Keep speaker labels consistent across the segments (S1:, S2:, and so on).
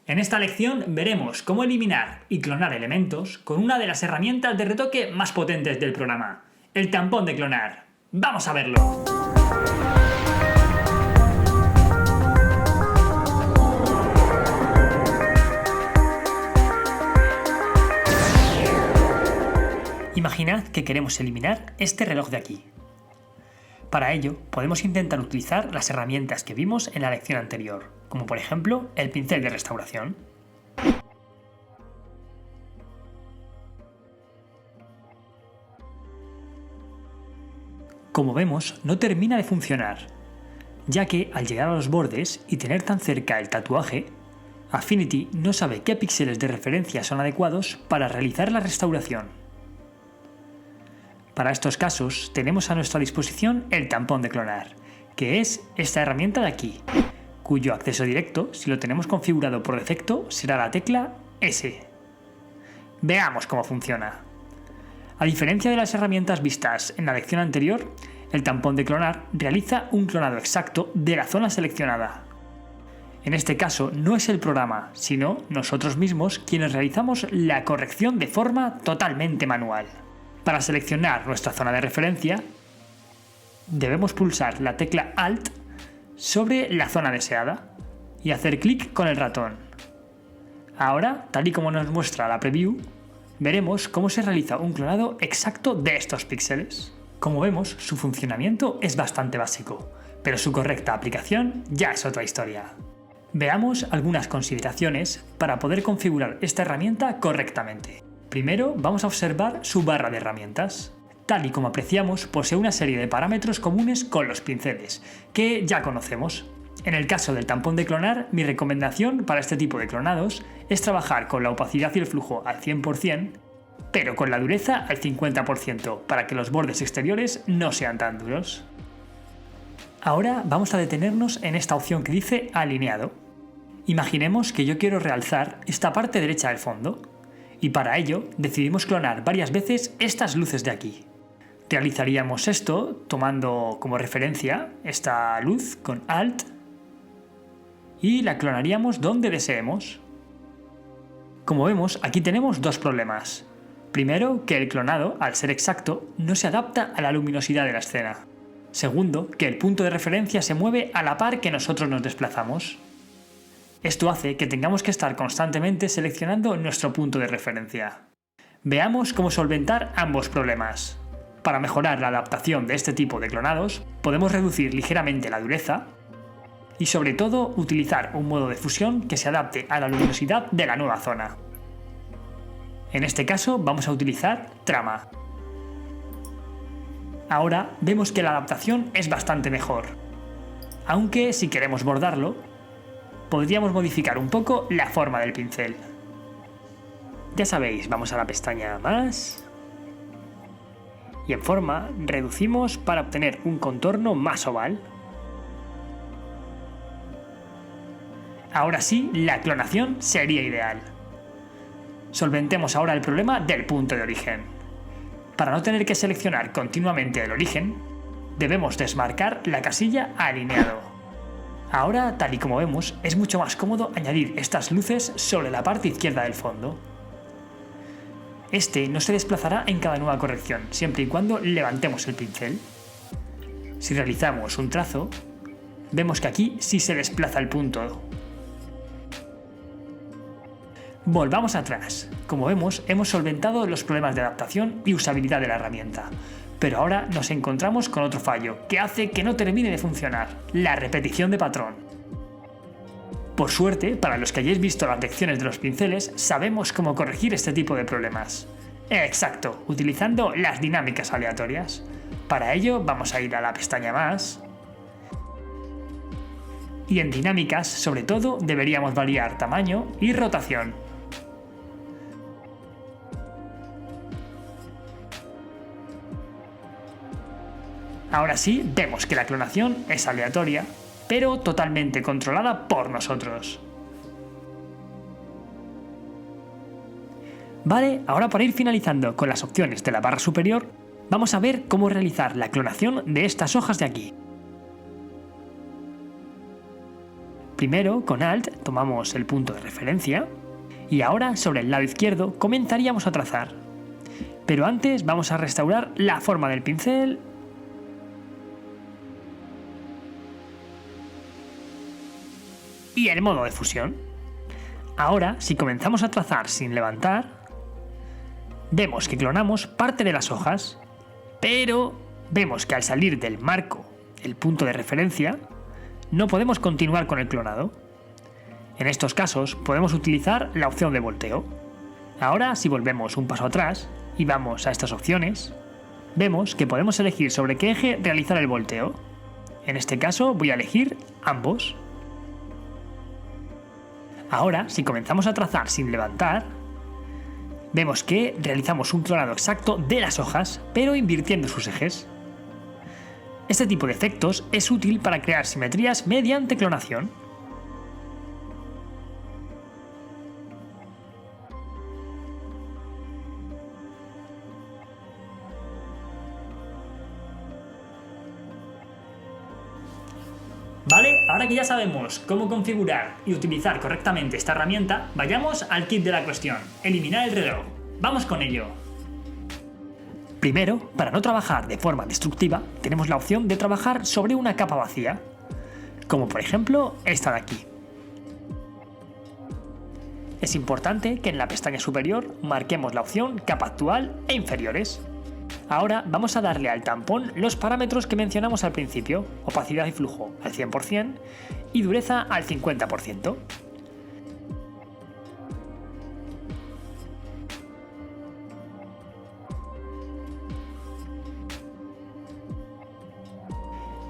S1: En esta lección veremos cómo eliminar y clonar elementos con una de las herramientas de retoque más potentes del programa, el tampón de clonar. ¡Vamos a verlo! Imaginad que queremos eliminar este reloj de aquí. Para ello, podemos intentar utilizar las herramientas que vimos en la lección anterior, como por ejemplo el pincel de restauración. Como vemos, no termina de funcionar, ya que al llegar a los bordes y tener tan cerca el tatuaje, Affinity no sabe qué píxeles de referencia son adecuados para realizar la restauración. Para estos casos tenemos a nuestra disposición el tampón de clonar, que es esta herramienta de aquí, cuyo acceso directo, si lo tenemos configurado por defecto, será la tecla S. Veamos cómo funciona. A diferencia de las herramientas vistas en la lección anterior, el tampón de clonar realiza un clonado exacto de la zona seleccionada. En este caso no es el programa, sino nosotros mismos quienes realizamos la corrección de forma totalmente manual. Para seleccionar nuestra zona de referencia, debemos pulsar la tecla Alt sobre la zona deseada y hacer clic con el ratón. Ahora, tal y como nos muestra la preview, veremos cómo se realiza un clonado exacto de estos píxeles. Como vemos, su funcionamiento es bastante básico, pero su correcta aplicación ya es otra historia. Veamos algunas consideraciones para poder configurar esta herramienta correctamente. Primero vamos a observar su barra de herramientas. Tal y como apreciamos, posee una serie de parámetros comunes con los pinceles, que ya conocemos. En el caso del tampón de clonar, mi recomendación para este tipo de clonados es trabajar con la opacidad y el flujo al 100%, pero con la dureza al 50%, para que los bordes exteriores no sean tan duros. Ahora vamos a detenernos en esta opción que dice alineado. Imaginemos que yo quiero realzar esta parte derecha del fondo, y para ello decidimos clonar varias veces estas luces de aquí. Realizaríamos esto tomando como referencia esta luz con Alt y la clonaríamos donde deseemos. Como vemos, aquí tenemos dos problemas. Primero, que el clonado, al ser exacto, no se adapta a la luminosidad de la escena. Segundo, que el punto de referencia se mueve a la par que nosotros nos desplazamos. Esto hace que tengamos que estar constantemente seleccionando nuestro punto de referencia. Veamos cómo solventar ambos problemas. Para mejorar la adaptación de este tipo de clonados, podemos reducir ligeramente la dureza y sobre todo utilizar un modo de fusión que se adapte a la luminosidad de la nueva zona. En este caso vamos a utilizar trama. Ahora vemos que la adaptación es bastante mejor, aunque si queremos bordarlo, podríamos modificar un poco la forma del pincel. Ya sabéis, vamos a la pestaña Más y en Forma reducimos para obtener un contorno más oval. Ahora sí, la clonación sería ideal. Solventemos ahora el problema del punto de origen. Para no tener que seleccionar continuamente el origen, debemos desmarcar la casilla alineado. Ahora, tal y como vemos, es mucho más cómodo añadir estas luces sobre la parte izquierda del fondo. Este no se desplazará en cada nueva corrección, siempre y cuando levantemos el pincel. Si realizamos un trazo, vemos que aquí sí se desplaza el punto. Volvamos atrás. Como vemos, hemos solventado los problemas de adaptación y usabilidad de la herramienta. Pero ahora nos encontramos con otro fallo, que hace que no termine de funcionar, la repetición de patrón. Por suerte, para los que hayáis visto las lecciones de los pinceles, sabemos cómo corregir este tipo de problemas. Exacto, utilizando las dinámicas aleatorias. Para ello vamos a ir a la pestaña Más. Y en dinámicas, sobre todo, deberíamos variar tamaño y rotación. Ahora sí, vemos que la clonación es aleatoria, pero totalmente controlada por nosotros. Vale, ahora para ir finalizando con las opciones de la barra superior, vamos a ver cómo realizar la clonación de estas hojas de aquí. Primero, con Alt, tomamos el punto de referencia y ahora sobre el lado izquierdo comenzaríamos a trazar. Pero antes vamos a restaurar la forma del pincel y el modo de fusión. Ahora, si comenzamos a trazar sin levantar, vemos que clonamos parte de las hojas, pero vemos que al salir del marco, el punto de referencia, no podemos continuar con el clonado. En estos casos podemos utilizar la opción de volteo. Ahora, si volvemos un paso atrás y vamos a estas opciones, vemos que podemos elegir sobre qué eje realizar el volteo. En este caso voy a elegir ambos. Ahora, si comenzamos a trazar sin levantar, vemos que realizamos un clonado exacto de las hojas, pero invirtiendo sus ejes. Este tipo de efectos es útil para crear simetrías mediante clonación. Vale, ahora que ya sabemos cómo configurar y utilizar correctamente esta herramienta, vayamos al kit de la cuestión: eliminar el reloj. ¡Vamos con ello! Primero, para no trabajar de forma destructiva, tenemos la opción de trabajar sobre una capa vacía, como por ejemplo esta de aquí. Es importante que en la pestaña superior marquemos la opción capa actual e inferiores. Ahora vamos a darle al tampón los parámetros que mencionamos al principio: opacidad y flujo al 100% y dureza al 50%.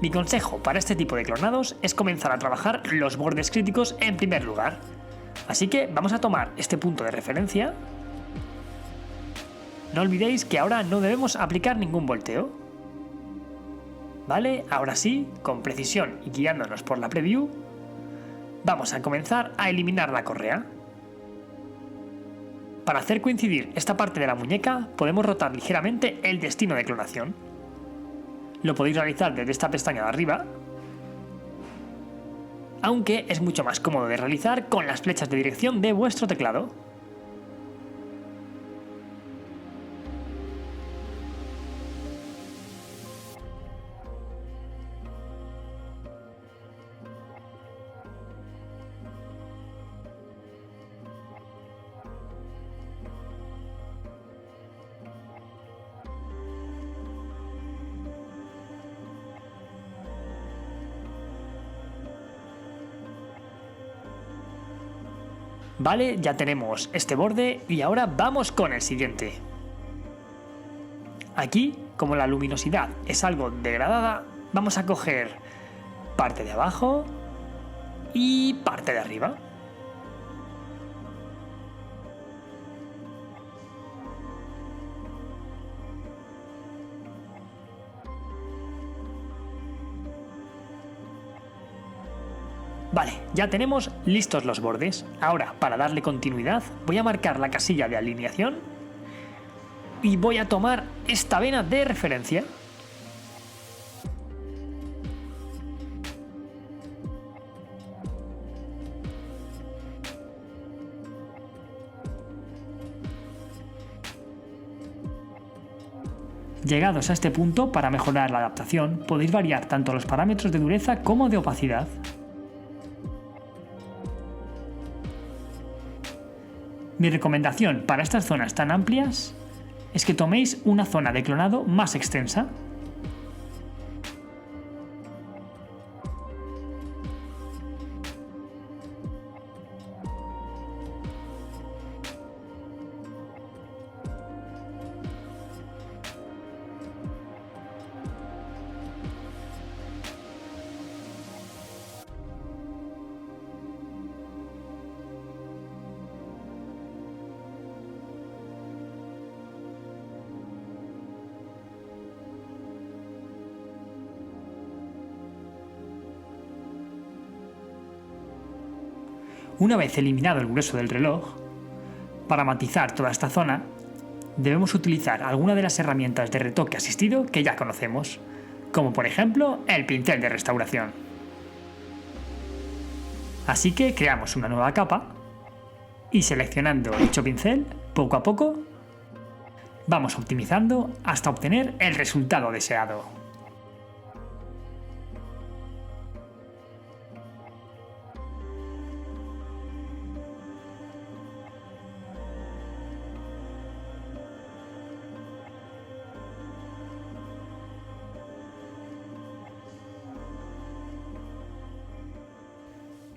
S1: Mi consejo para este tipo de clonados es comenzar a trabajar los bordes críticos en primer lugar. Así que vamos a tomar este punto de referencia. No olvidéis que ahora no debemos aplicar ningún volteo. Vale, ahora sí, con precisión y guiándonos por la preview, vamos a comenzar a eliminar la correa. Para hacer coincidir esta parte de la muñeca, podemos rotar ligeramente el destino de clonación. Lo podéis realizar desde esta pestaña de arriba, aunque es mucho más cómodo de realizar con las flechas de dirección de vuestro teclado. Vale, ya tenemos este borde y ahora vamos con el siguiente. Aquí, como la luminosidad es algo degradada, vamos a coger parte de abajo y parte de arriba. Vale, ya tenemos listos los bordes. Ahora, para darle continuidad, voy a marcar la casilla de alineación y voy a tomar esta vena de referencia. Llegados a este punto, para mejorar la adaptación, podéis variar tanto los parámetros de dureza como de opacidad. Mi recomendación para estas zonas tan amplias es que toméis una zona de clonado más extensa. Una vez eliminado el grueso del reloj, para matizar toda esta zona, debemos utilizar alguna de las herramientas de retoque asistido que ya conocemos, como por ejemplo el pincel de restauración. Así que creamos una nueva capa y seleccionando dicho pincel, poco a poco, vamos optimizando hasta obtener el resultado deseado.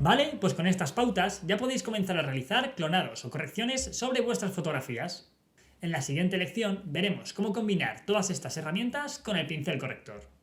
S1: Vale, pues con estas pautas ya podéis comenzar a realizar clonados o correcciones sobre vuestras fotografías. En la siguiente lección veremos cómo combinar todas estas herramientas con el pincel corrector.